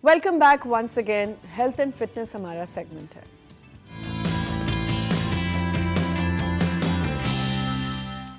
Welcome back once again. Health and fitness हमारा segment है।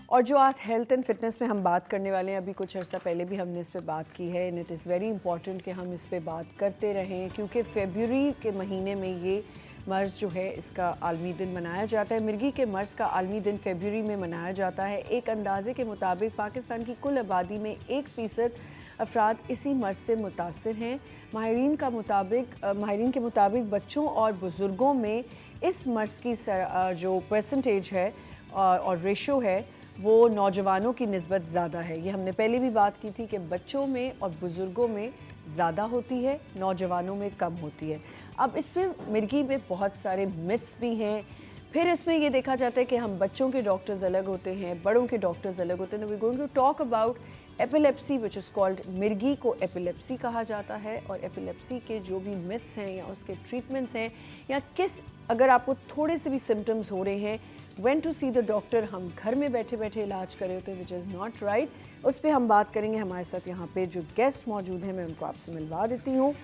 और जो आज हेल्थ एंड फिटनेस में हम बात करने वाले हैं, अभी कुछ अर्सा पहले भी हमने इस पे बात की है and it is very important कि हम इस पे बात करते रहें, क्योंकि फरवरी के महीने में ये मर्ज़ जो है इसका आलमी दिन मनाया जाता है। मिर्गी के मर्ज़ का आलमी दिन फरवरी में मनाया जाता है। एक अंदाजे के मुताबिक पाकिस्तान की कुल आबादी में 1% अफराद इसी मर्ज़ से मुतासिर हैं। माहिरीन के मुताबिक बच्चों और बुज़ुर्गों में इस मर्ज़ की जो परसेंटेज है और रेशो है वो नौजवानों की निस्बत ज़्यादा है। ये हमने पहले भी बात की थी कि बच्चों में और बुज़ुर्गों में ज़्यादा होती है, नौजवानों में कम होती है। अब इसमें मिर्गी में बहुत सारे मिथ्स भी हैं। फिर इसमें ये देखा जाता है कि हम बच्चों के डॉक्टर्स अलग होते हैं, बड़ों के डॉक्टर्स अलग होते हैं। We going to talk about epilepsy which is called, मिर्गी को एपिलेप्सी कहा जाता है, और एपिलेप्सी के जो भी मिथ्स हैं या उसके ट्रीटमेंट्स हैं, या अगर आपको थोड़े से भी सिम्टम्स हो रहे हैं, when to see the doctor, हम घर में बैठे बैठे इलाज कर रहे होते हैं विच इज़ नॉट राइट, उस पर हम बात करेंगे। हमारे साथ यहाँ पे जो गेस्ट मौजूद हैं मैं उनको आपसे मिलवा देती हूँ।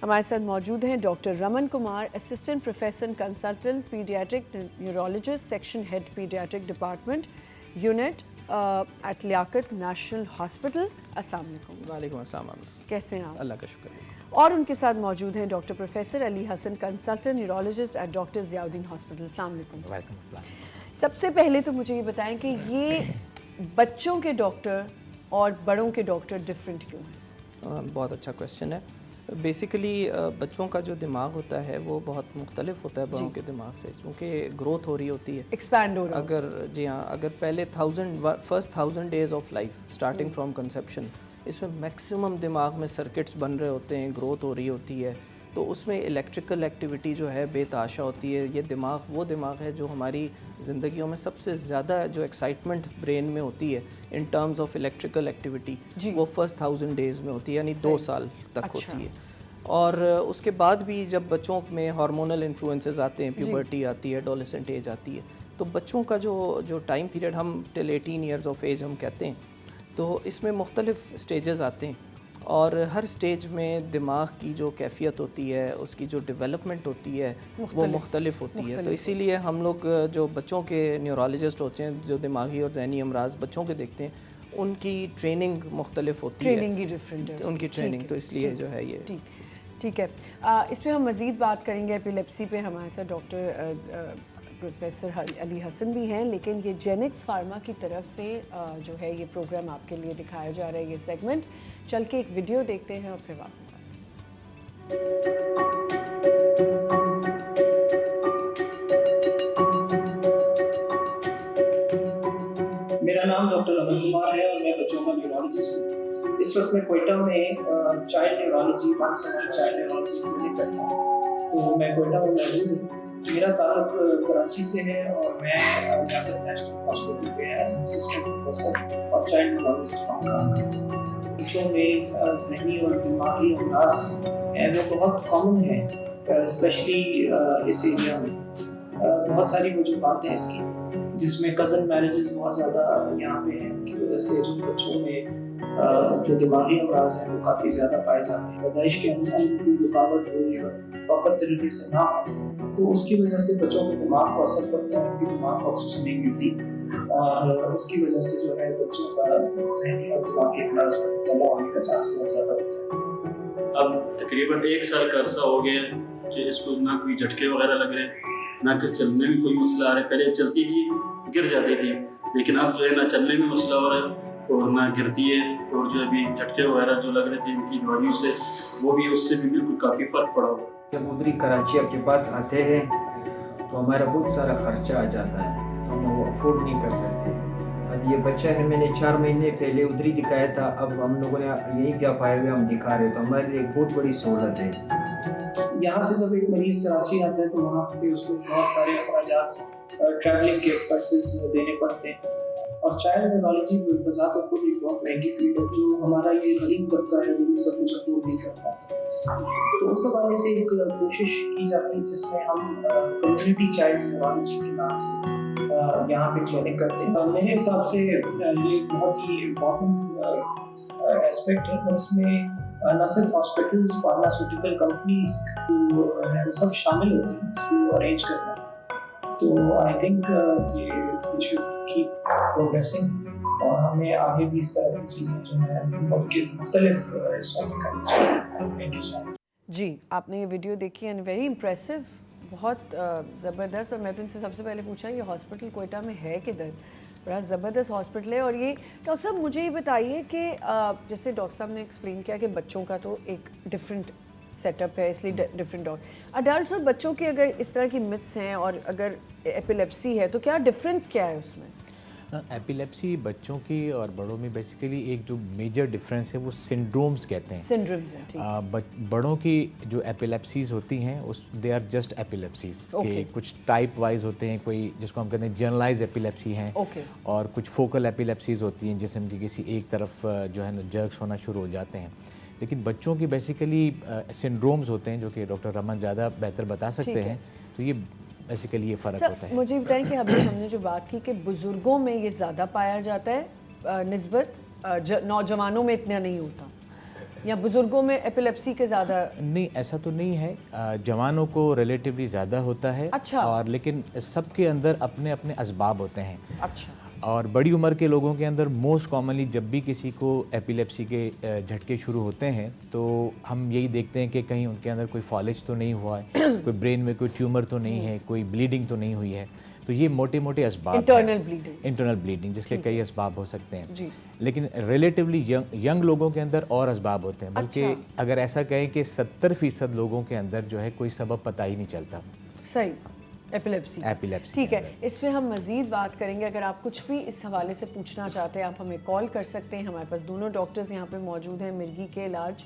हमारे साथ मौजूद हैं doctor Raman Kumar, assistant professor consultant paediatric neurologist, section head paediatric department unit at Liaquat national hospital. अस्सलाम वालेकुम। वालेकुम अस्सलाम। कैसे हैं आप? अल्लाह का शुक्र है। और उनके साथ मौजूद हैं doctor professor Ali Hasan, consultant neurologist at doctor Ziauddin hospital. अस्सलाम वालेकुम। वालेकुम अस्सलाम। सबसे पहले तो मुझे ये बताएं कि ये बच्चों के डॉक्टर और बड़ों के डॉक्टर डिफरेंट क्यों हैं? बहुत अच्छा क्वेश्चन है। बेसिकली बच्चों का जो दिमाग होता है वो बहुत मुख्तलिफ होता है बड़ों के दिमाग से, क्योंकि ग्रोथ हो रही होती है, एक्सपैंड हो रहा है। अगर पहले first 1000 days of life starting from conception, इसमें मैक्सिमम दिमाग में सर्किट्स बन रहे होते हैं, ग्रोथ हो रही होती है, तो उसमें इलेक्ट्रिकल एक्टिविटी जो है बेतहाशा होती है। ये दिमाग वो दिमाग है जो हमारी ज़िंदगियों में सबसे ज़्यादा जो एक्साइटमेंट ब्रेन में होती है in terms of electrical activity, वो फर्स्ट 1000 डेज़ में होती है, यानी 2 साल तक होती है। और उसके बाद भी जब बच्चों में हार्मोनल इन्फ्लुएंसेस आते हैं, प्यूबर्टी आती है, एडोलेसेंट एज आती है, तो बच्चों का जो टाइम पीरियड हम टिल 18 ईयर्स ऑफ एज हम कहते हैं, तो इसमें मुख्तलिफ स्टेजेस आते हैं, और हर स्टेज में दिमाग की जो कैफियत होती है, उसकी जो डेवलपमेंट होती है वो मुख्तलिफ होती है। तो इसीलिए हम लोग जो बच्चों के न्यूरोलॉजिस्ट होते हैं, जो दिमागी और जहनी अमराज बच्चों के देखते हैं, उनकी ट्रेनिंग मुख्तलिफ होती है, ट्रेनिंग ही डिफरेंट है उनकी ट्रेनिंग। तो इसलिए जो है ये ठीक है। इस पर हम मज़ीद बात करेंगे। एपिलेप्सी पे हमारे साथ डॉक्टर प्रोफेसर अली हसन भी हैं, लेकिन ये जेनिक्स फार्मा की तरफ से जो है ये प्रोग्राम आपके लिए दिखाया जा रहा है, ये सेगमेंट। चल के एक वीडियो देखते हैं और फिर वापस आते हैं। मेरा नाम डॉक्टर रमन कुमार है और मैं बच्चों का न्यूरोलॉजिस्ट हूँ। इस वक्त मैं कोयटा में child neurology child neurology clinic करता हूँ, तो मैं कोयटा में मौजूद हूँ। मेरा ताल्लुक कराची से है और मैं लियाकत नेशनल हॉस्पिटल पे एज असिस्टेंट प्रोफेसर और चाइल्ड न्यूरोलॉजिस्ट काम करता हूँ। बच्चों में जहनी और दिमागी अमराज है वो बहुत कॉमन है, स्पेशली इस एरिया में। बहुत सारी वजूहात हैं इसकी, जिसमें कज़न मैरिजेस बहुत ज़्यादा यहाँ पे हैं, की वजह से जो बच्चों में जो दिमागी अमराज हैं वो काफ़ी ज़्यादा पाए जाते हैं। पैदाइश के अंदर कोई रुकावट हो या प्रॉपर तरीके से ना हो, तो उसकी वजह से बच्चों के दिमाग को असर पड़ता है, उनके दिमाग को ऑक्सीजन नहीं मिलती, और उसकी वजह से जो है बच्चों का जहनी और दिमागी अमराज में मुब्तला होने का चांस बहुत ज़्यादा होता है। अब तकरीबन 1 साल का अरसा हो गया कि इसको ना कोई झटके वगैरह लग रहे, ना कि चलने में कोई मसला आ रहा है। पहले चलती थी, गिर जाती थी, लेकिन अब जो है ना चलने में मसला हो रहा है और ना गिरती है, और जो अभी झटके वगैरह जो लग रहे थे इनकी दवाइयों से, वो भी उससे भी बिल्कुल काफ़ी फ़र्क पड़ा हुआ। जब उधरी कराची आपके पास आते हैं तो हमारा बहुत सारा खर्चा आ जाता है, तो हम वो अफोर्ड नहीं कर सकते। अब ये बच्चा है, मैंने 4 महीने पहले उधरी दिखाया था, अब हम लोगों ने यही क्या पाए हुए हम दिखा रहे, तो हमारे लिए एक बहुत बड़ी सहूलत है। यहाँ से जब एक मरीज़ कराची आता है तो वहाँ पे उसको बहुत सारे अखराजात, ट्रैवलिंग के एक्सपेंसेस देने पड़ते हैं, और चाइल्ड न्यूरोलॉजी बज़ात खुद एक बहुत महंगी फील्ड है, जो हमारा ये गरीब तबका है वो भी सब कुछ अफोर्ड नहीं कर पाता। तो उस हवाले से एक कोशिश की जाती है जिसमें हम कम्युनिटी चाइल्ड न्यूरोलॉजी के नाम से यहाँ पे क्लिनिक करते हैं। मेरे हिसाब से ये बहुत ही इम्पोर्टेंट एस्पेक्ट है, और इसमें ना सिर्फ हॉस्पिटल्स, फार्मास्यूटिकल कंपनीज जो हैं वो सब शामिल होते हैं इसको अरेंज करना। तो आई थिंक कि वी शुड कीप प्रोग्रेसिंग और हमें आगे भी इस तरह की चीज़ें जो हैं मुल्क के मुख्तलिफ हिस्सों में करनी चाहिए। Thank you so much. जी, आपने ये वीडियो देखी एंड वेरी इम्प्रेसिव, बहुत ज़बरदस्त। और मैं तो इनसे सबसे पहले पूछा ये हॉस्पिटल कोयटा में है किधर, बड़ा ज़बरदस्त हॉस्पिटल है। और ये डॉक्टर साहब मुझे ये बताइए कि जैसे डॉक्टर साहब ने एक्सप्लेन किया कि बच्चों का तो एक डिफरेंट सेटअप है, इसलिए डिफरेंट डॉक्टर, अडल्ट्स और बच्चों की अगर इस तरह की मिथ्स हैं और अगर एपिलेप्सी है तो क्या डिफरेंस क्या है उसमें? एपिलेप्सी बच्चों की और बड़ों में बेसिकली एक जो मेजर डिफरेंस है वो सिंड्रोम्स कहते हैं। सिंड्रोम्स हैं, ठीक। बड़ों की जो एपिलेप्सीज होती हैं उस दे आर जस्ट एपिलेप्सीज के कुछ टाइप वाइज होते हैं, कोई जिसको हम कहते हैं जनरलाइज एपिलेप्सी हैं, और कुछ फोकल एपिलेप्सीज होती हैं जिसमें कि किसी एक तरफ जो है ना जर्क्स होना शुरू हो जाते हैं। लेकिन बच्चों की बेसिकली सिंड्रोम्स होते हैं जो कि डॉक्टर रमन ज़्यादा बेहतर बता सकते हैं। तो ये बेसिकली ये फ़र्क होता है। मुझे बताएं कि हमने जो बात की कि बुज़ुर्गों में ये ज़्यादा पाया जाता है निस्बत नौजवानों में इतना नहीं होता, या बुज़ुर्गों में एपिलेप्सी के ज़्यादा? नहीं, ऐसा तो नहीं है, जवानों को रिलेटिवली ज़्यादा होता है। अच्छा। और लेकिन सबके अंदर अपने अपने असबाब होते हैं। अच्छा। और बड़ी उम्र के लोगों के अंदर मोस्ट कॉमनली जब भी किसी को एपिलेप्सी के झटके शुरू होते हैं तो हम यही देखते हैं कि कहीं उनके अंदर कोई फॉलेज तो नहीं हुआ है, कोई ब्रेन में कोई ट्यूमर तो नहीं है, कोई ब्लीडिंग तो नहीं हुई है। तो ये मोटे मोटे असबाब, इंटरनल ब्लीडिंग जिसके कई असबाब हो सकते हैं जी। लेकिन रिलेटिवली यंग लोगों के अंदर और असबाब होते हैं। बल्कि अगर ऐसा कहें कि 70% लोगों के अंदर जो है कोई सबब पता ही नहीं चलता। सही, एपिलेप्सी। ठीक है, इस पे हम मज़ीद बात करेंगे। अगर आप कुछ भी इस हवाले से पूछना चाहते हैं आप हमें कॉल कर सकते हैं। हमारे पास दोनों डॉक्टर्स यहाँ पे मौजूद हैं मिर्गी के इलाज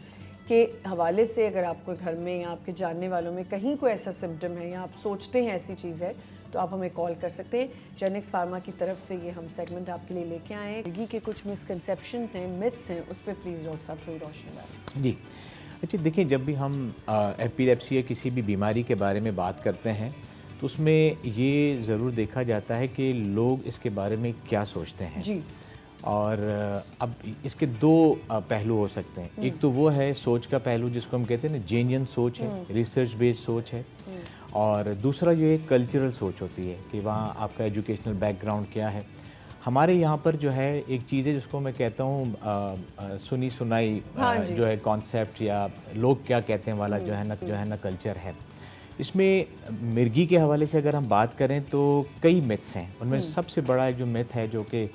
के हवाले से। अगर आपको घर में या आपके जानने वालों में कहीं कोई ऐसा सिम्टम है या आप सोचते हैं ऐसी चीज़ है तो आप हमें कॉल कर सकते हैं। जेनेक्स फार्मा की तरफ से ये हम सेगमेंट आपके लिए लेके आए हैं। मिर्गी के कुछ मिसकंसेप्शंस हैं, मिथ्स हैं, उस पर प्लीज़ डॉक्टर साहब थोड़ी रोशनी डालें। जी, अच्छा देखिए, जब भी हम एपिलेप्सी या किसी भी बीमारी के बारे में बात करते हैं तो उसमें ये ज़रूर देखा जाता है कि लोग इसके बारे में क्या सोचते हैं जी। और अब इसके दो पहलू हो सकते हैं। एक तो वो है सोच का पहलू जिसको हम कहते हैं ना जेन्युइन सोच है, रिसर्च बेस्ड सोच है। और दूसरा जो एक कल्चरल सोच होती है कि वहाँ आपका एजुकेशनल बैकग्राउंड क्या है। हमारे यहाँ पर जो है एक चीज़ है जिसको मैं कहता हूँ सुनी सुनाई जो है कॉन्सेप्ट या लोग क्या कहते हैं वाला जो है ना कल्चर है। इसमें मिर्गी के हवाले से अगर हम बात करें तो कई मिथ्स हैं। उनमें सबसे बड़ा जो मिथ है जो कि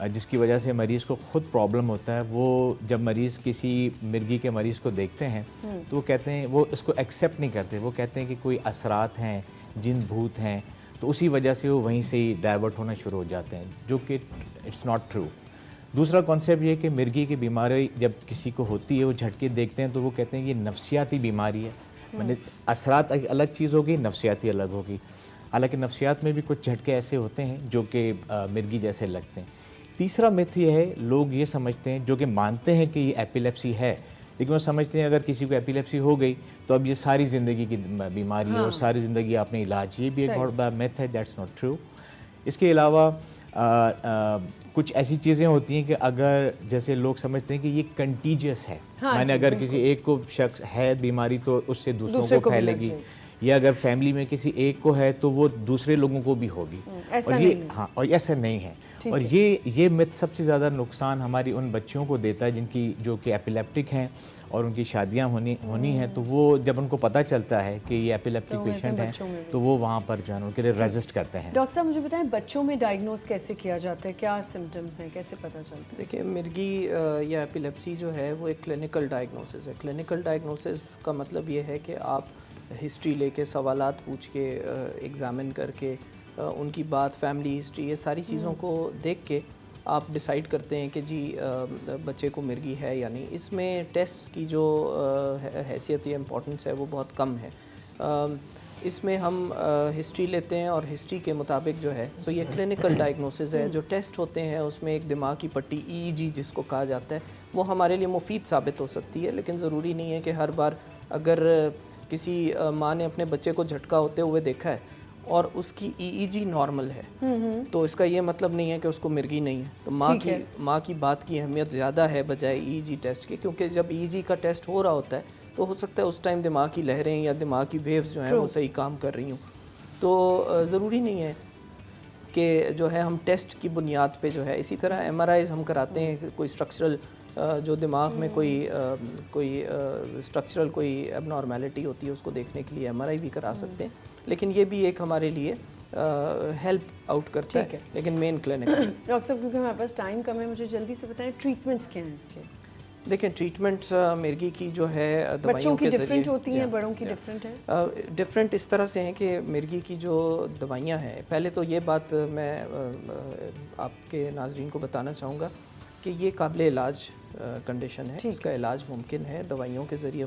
जिसकी वजह से मरीज़ को ख़ुद प्रॉब्लम होता है, वो जब मरीज़ किसी मिर्गी के मरीज़ को देखते हैं तो वो कहते हैं, वो इसको एक्सेप्ट नहीं करते। वो कहते हैं कि कोई असरात हैं, जिन भूत हैं, तो उसी वजह से वो वहीं से ही डाइवर्ट होना शुरू हो जाते हैं, जो कि इट्स नॉट ट्रू। दूसरा कॉन्सेप्ट ये है कि मिर्गी की बीमारी जब किसी को होती है, वो झटके देखते हैं तो वो कहते हैं ये नफ्सियाती बीमारी है। मैंने असरात अलग चीज़ होगी, नफ्सियाती अलग होगी। हालांकि नफ्सियात में भी कुछ झटके ऐसे होते हैं जो कि मिर्गी जैसे लगते हैं। तीसरा मिथ ये है, लोग ये समझते हैं, जो कि मानते हैं कि ये एपिलेप्सी है, लेकिन वो समझते हैं अगर किसी को एपिलेप्सी हो गई तो अब ये सारी ज़िंदगी की बीमारी है और सारी ज़िंदगी आपने इलाज। ये भी एक बहुत बड़ा मिथ है, दैट्स नॉट ट्रू। इसके अलावा कुछ ऐसी चीज़ें होती हैं कि अगर जैसे लोग समझते हैं कि ये कंटीजियस है, माने अगर किसी एक को शख्स है बीमारी तो उससे दूसरों को फैलेगी, या अगर फैमिली में किसी एक को है तो वो दूसरे लोगों को भी होगी। और ये और ऐसा नहीं है। और ये मिथ सबसे ज़्यादा नुकसान हमारी उन बच्चियों को देता है जिनकी जो कि एपिलेप्टिक हैं और उनकी शादियां होनी हैं, तो वो जब उनको पता चलता है कि ये एपिलेप्टिक पेशेंट हैं तो वो वहाँ पर जो है उनके लिए रेजिस्ट करते हैं। डॉक्टर साहब मुझे बताएं, बच्चों में डायग्नोस कैसे किया जाता है, क्या सिम्टम्स हैं, कैसे पता चलता है? देखिए, मिर्गी या एपिलेप्सी जो है वो एक क्लिनिकल डायग्नोसिस है। क्लिनिकल डायग्नोसिस का मतलब ये है कि आप हिस्ट्री लेके, सवालात पूछ के, एग्ज़ामिन करके, उनकी बात, फैमिली हिस्ट्री, ये सारी चीज़ों को देख के आप डिसाइड करते हैं कि जी बच्चे को मिर्गी है या नहीं। इसमें टेस्ट्स की जो हैसियत या इम्पोर्टेंस है वो बहुत कम है। इसमें हम हिस्ट्री लेते हैं और हिस्ट्री के मुताबिक जो है तो ये क्लिनिकल डायग्नोसिस है। जो टेस्ट होते हैं उसमें एक दिमाग की पट्टी EEG जिसको कहा जाता है, वो हमारे लिए मुफीद साबित हो सकती है, लेकिन ज़रूरी नहीं है कि हर बार अगर किसी माँ ने अपने बच्चे को झटका होते हुए देखा है اور اس کی EEG نارمل ہے تو اس کا یہ مطلب نہیں ہے کہ اس کو مرگی نہیں ہے. تو ماں کی بات کی اہمیت زیادہ ہے بجائے EEG ٹیسٹ کے, کیونکہ جب EEG کا ٹیسٹ ہو رہا ہوتا ہے تو ہو سکتا ہے اس ٹائم دماغ کی لہریں یا دماغ کی ویوز جو ہیں وہ صحیح کام کر رہی ہوں. تو ضروری نہیں ہے کہ جو ہے ہم ٹیسٹ کی بنیاد پہ جو ہے, اسی طرح MRIs ہم کراتے ہیں, کوئی اسٹرکچرل جو دماغ میں کوئی اسٹرکچرل کوئی اب نارمیلٹی ہوتی ہے اس کو دیکھنے کے لیے MRI بھی کرا سکتے ہیں, لیکن یہ بھی ایک ہمارے لیے ہیلپ آؤٹ کرتا ہے, لیکن مین کلینک. ڈاکٹر صاحب کیونکہ ہمارے پاس ٹائم کم ہے, مجھے جلدی سے بتائیں ٹریٹمنٹس کیا ہیں اس کے؟ دیکھیں ٹریٹمنٹس مرگی کی جو ہے بچوں دوائیوں کی کے ذریعے ڈفرینٹ ہوتی ہیں, بڑوں کی ڈفرینٹ ہے؟ ڈفرینٹ اس طرح سے ہیں کہ مرگی کی جو دوائیاں ہیں, پہلے تو یہ بات میں آپ کے ناظرین کو بتانا چاہوں گا کہ یہ قابل علاج کنڈیشن ہے, اس کا علاج ممکن ہے, دوائیوں کے ذریعے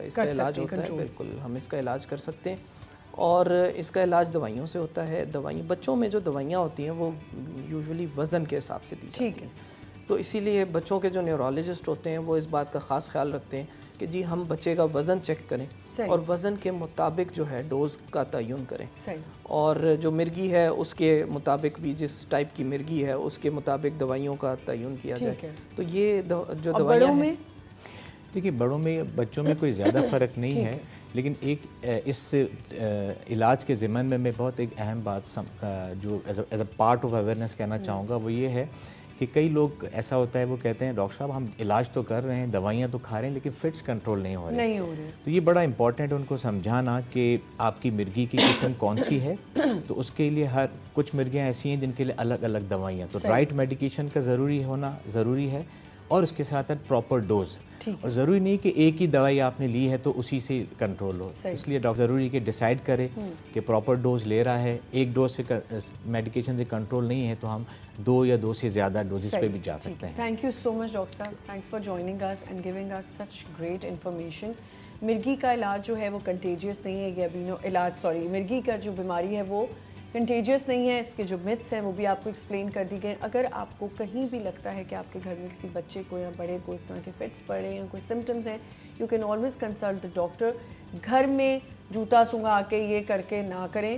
اس کا علاج ہوتا ہے, بالکل ہم اس کا علاج کر سکتے ہیں, اور اس کا علاج دوائیوں سے ہوتا ہے. بچوں میں جو دوائیاں ہوتی ہیں وہ یوزولی وزن کے حساب سے دی جاتی ہیں, تو اسی لیے بچوں کے جو نیورولوجسٹ ہوتے ہیں وہ اس بات کا خاص خیال رکھتے ہیں کہ جی ہم بچے کا وزن چیک کریں اور وزن کے مطابق جو ہے ڈوز کا تعین کریں, اور جو مرگی ہے اس کے مطابق بھی, جس ٹائپ کی مرگی ہے اس کے مطابق دوائیوں کا تعین کیا جائے. تو یہ جو دوائیاں ہیں, دیکھیے بڑوں میں بچوں میں کوئی زیادہ فرق نہیں ہے, لیکن ایک اس علاج کے ضمن میں بہت ایک اہم بات جو as a part of awareness کہنا چاہوں گا وہ یہ ہے کہ کئی لوگ ایسا ہوتا ہے وہ کہتے ہیں ڈاکٹر صاحب ہم علاج تو کر رہے ہیں, دوائیاں تو کھا رہے ہیں, لیکن فٹس کنٹرول نہیں ہو رہے. تو یہ بڑا امپورٹنٹ ہے ان کو سمجھانا کہ آپ کی مرگی کی قسم کون سی ہے, تو اس کے لیے ہر کچھ مرگیاں ایسی ہیں جن کے لیے الگ الگ دوائیاں, تو رائٹ میڈیکیشن کا ضروری ہونا ضروری ہے, اور اس کے ساتھ ساتھ پراپر ڈوز, اور ضروری نہیں کہ ایک ہی دوائی آپ نے لی ہے تو اسی سے کنٹرول ہو. اس لیے ڈاکٹر ضروری کہ ڈیسائیڈ کرے کہ پراپر ڈوز لے رہا ہے, ایک ڈوز سے میڈیکیشن سے کنٹرول نہیں ہے تو ہم 2 یا 2 سے زیادہ ڈوزز پہ بھی جا سکتے ہیں. Thank you so much doctor صاحب, thanks for joining us and giving us such great information. مرگی کا علاج جو ہے وہ کنٹیجیس نہیں ہے, یہ مرگی کا جو بیماری ہے وہ کنٹیجیس نہیں ہے, اس کے جو متس ہیں وہ بھی آپ کو ایکسپلین کر دی گئے. اگر آپ کو کہیں بھی لگتا ہے کہ آپ کے گھر میں کسی بچے کو یا بڑے کو اس طرح کے فٹس پڑ رہے ہیں یا کوئی سمٹمز ہیں, you can always consult the doctor. گھر میں جوتا سونگا کے یہ کر کے نہ کریں,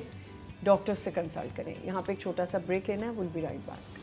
ڈاکٹر سے کنسلٹ کریں. یہاں پہ ایک چھوٹا سا بریک لینا ہے, ول بی رائٹ بیک.